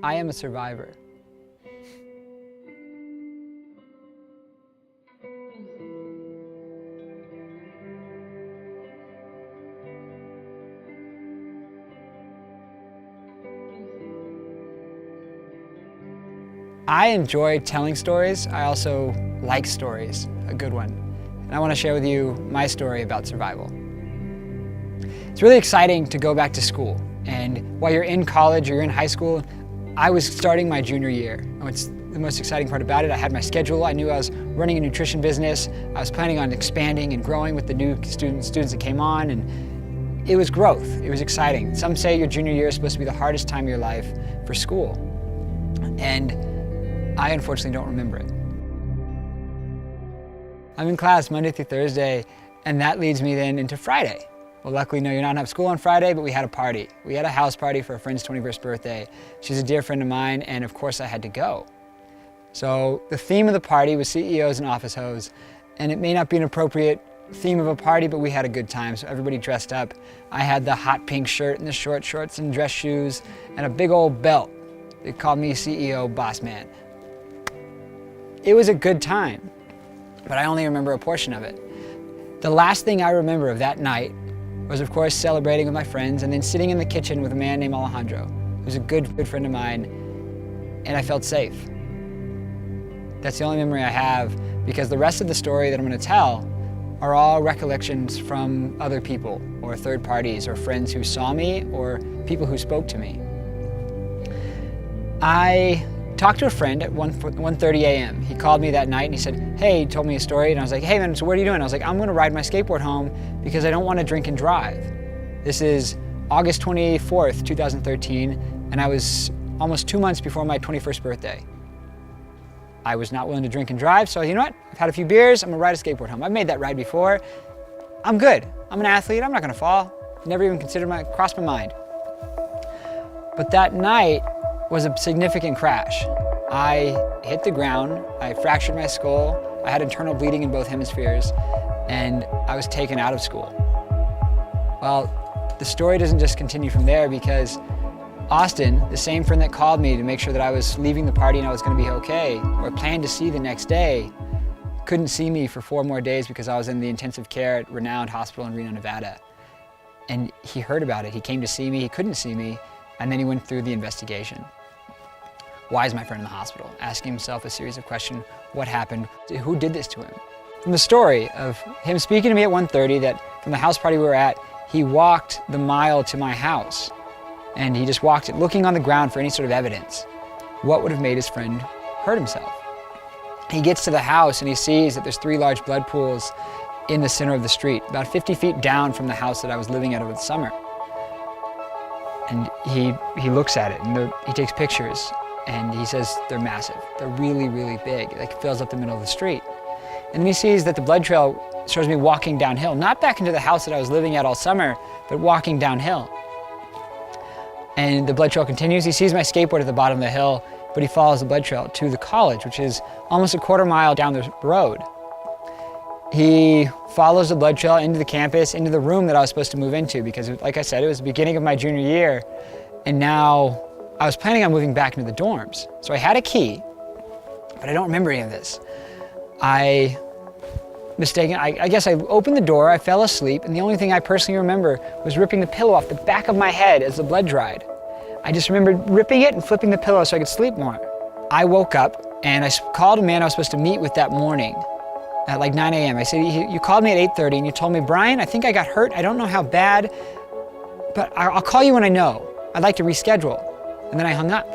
I am a survivor. I enjoy telling stories. I also like stories, a good one. And I want to share with you my story about survival. It's really exciting to go back to school. And while you're in college or you're in high school, I was starting my junior year. And what's the most exciting part about it, I had my schedule. I knew I was running a nutrition business. I was planning on expanding and growing with the new students that came on. And it was growth. It was exciting. Some say your junior year is supposed to be the hardest time of your life for school. And I unfortunately don't remember it. I'm in class Monday through Thursday, and that leads me then into Friday. Well, luckily, no, you're not in school on Friday, but we had a party. We had a house party for a friend's 21st birthday. She's a dear friend of mine, and of course I had to go. So the theme of the party was CEOs and office hoes, and it may not be an appropriate theme of a party, but we had a good time, so everybody dressed up. I had the hot pink shirt and the short shorts and dress shoes, and a big old belt. They called me CEO Boss Man. It was a good time, but I only remember a portion of it. The last thing I remember of that night was, of course, celebrating with my friends and then sitting in the kitchen with a man named Alejandro, who's a good friend of mine, and I felt safe. That's the only memory I have, because the rest of the story that I'm going to tell are all recollections from other people or third parties or friends who saw me or people who spoke to me. I talked to a friend at 1:30 a.m. He called me that night and he said, hey, he told me a story, and I was like, hey man, so what are you doing? I was like, I'm gonna ride my skateboard home because I don't want to drink and drive. This is August 24th, 2013, and I was almost 2 months before my 21st birthday. I was not willing to drink and drive, so you know what? I've had a few beers, I'm gonna ride a skateboard home. I've made that ride before. I'm good. I'm an athlete, I'm not gonna fall. Never even crossed my mind. But that night was a significant crash. I hit the ground, I fractured my skull, I had internal bleeding in both hemispheres, and I was taken out of school. Well, the story doesn't just continue from there, because Austin, the same friend that called me to make sure that I was leaving the party and I was gonna be okay, or planned to see the next day, couldn't see me for 4 more days because I was in the intensive care at Renown Hospital in Reno, Nevada. And he heard about it, he came to see me, he couldn't see me, and then he went through the investigation. Why is my friend in the hospital? Asking himself a series of questions, what happened? Who did this to him? From the story of him speaking to me at 1:30, that from the house party we were at, he walked the mile to my house. And he just walked it, looking on the ground for any sort of evidence. What would have made his friend hurt himself? He gets to the house and he sees that there's 3 large blood pools in the center of the street, about 50 feet down from the house that I was living at over the summer. And he looks at it and he takes pictures. And he says they're massive. They're really, really big. It like fills up the middle of the street. And then he sees that the blood trail shows me walking downhill, not back into the house that I was living at all summer, but walking downhill. And the blood trail continues. He sees my skateboard at the bottom of the hill, but he follows the blood trail to the college, which is almost a quarter mile down the road. He follows the blood trail into the campus, into the room that I was supposed to move into, because like I said, it was the beginning of my junior year, and now I was planning on moving back into the dorms. So I had a key, but I don't remember any of this. I guess I opened the door, I fell asleep, and the only thing I personally remember was ripping the pillow off the back of my head as the blood dried. I just remembered ripping it and flipping the pillow so I could sleep more. I woke up and I called a man I was supposed to meet with that morning at like 9 a.m. I said, you called me at 8:30 and you told me, Brian, I think I got hurt. I don't know how bad, but I'll call you when I know. I'd like to reschedule. And then I hung up.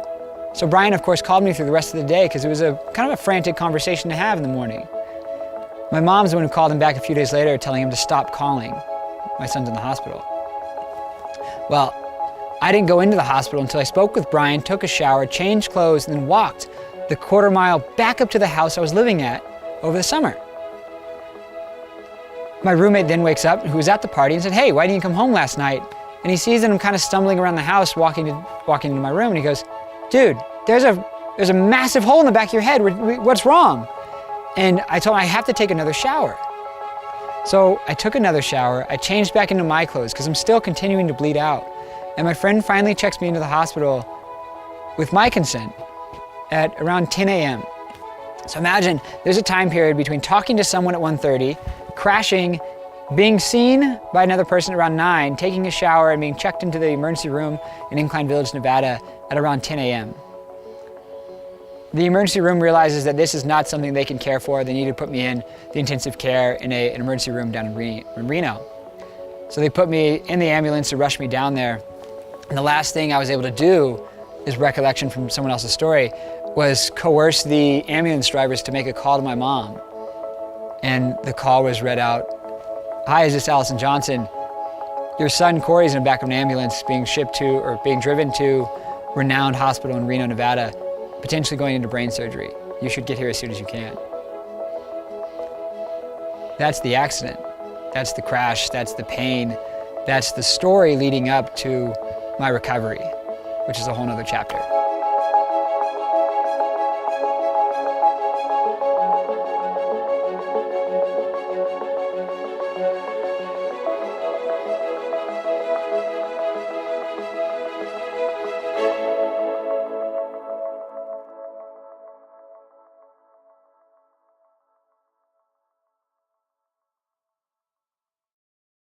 So Brian, of course, called me through the rest of the day because it was a kind of a frantic conversation to have in the morning. My mom's the one who called him back a few days later, telling him to stop calling. My son's in the hospital. Well, I didn't go into the hospital until I spoke with Brian, took a shower, changed clothes, and then walked the quarter mile back up to the house I was living at over the summer. My roommate then wakes up, who was at the party, and said, hey, why didn't you come home last night? And he sees that I'm kind of stumbling around the house, walking into my room, and he goes, dude, there's a massive hole in the back of your head. What's wrong? And I told him I have to take another shower. So I took another shower. I changed back into my clothes because I'm still continuing to bleed out. And my friend finally checks me into the hospital, with my consent at around 10 a.m. So imagine there's a time period between talking to someone at 1:30, crashing, being seen by another person at around 9, taking a shower and being checked into the emergency room in Incline Village, Nevada at around 10 a.m. The emergency room realizes that this is not something they can care for. They need to put me in the intensive care in an emergency room down in Reno. So they put me in the ambulance to rush me down there. And the last thing I was able to do, is recollection from someone else's story, was coerce the ambulance drivers to make a call to my mom. And the call was read out, "Hi, is this Allison Johnson? Your son Corey's in the back of an ambulance being shipped to or being driven to renowned hospital in Reno, Nevada, potentially going into brain surgery. You should get here as soon as you can." That's the accident. That's the crash. That's the pain. That's the story leading up to my recovery, which is a whole nother chapter.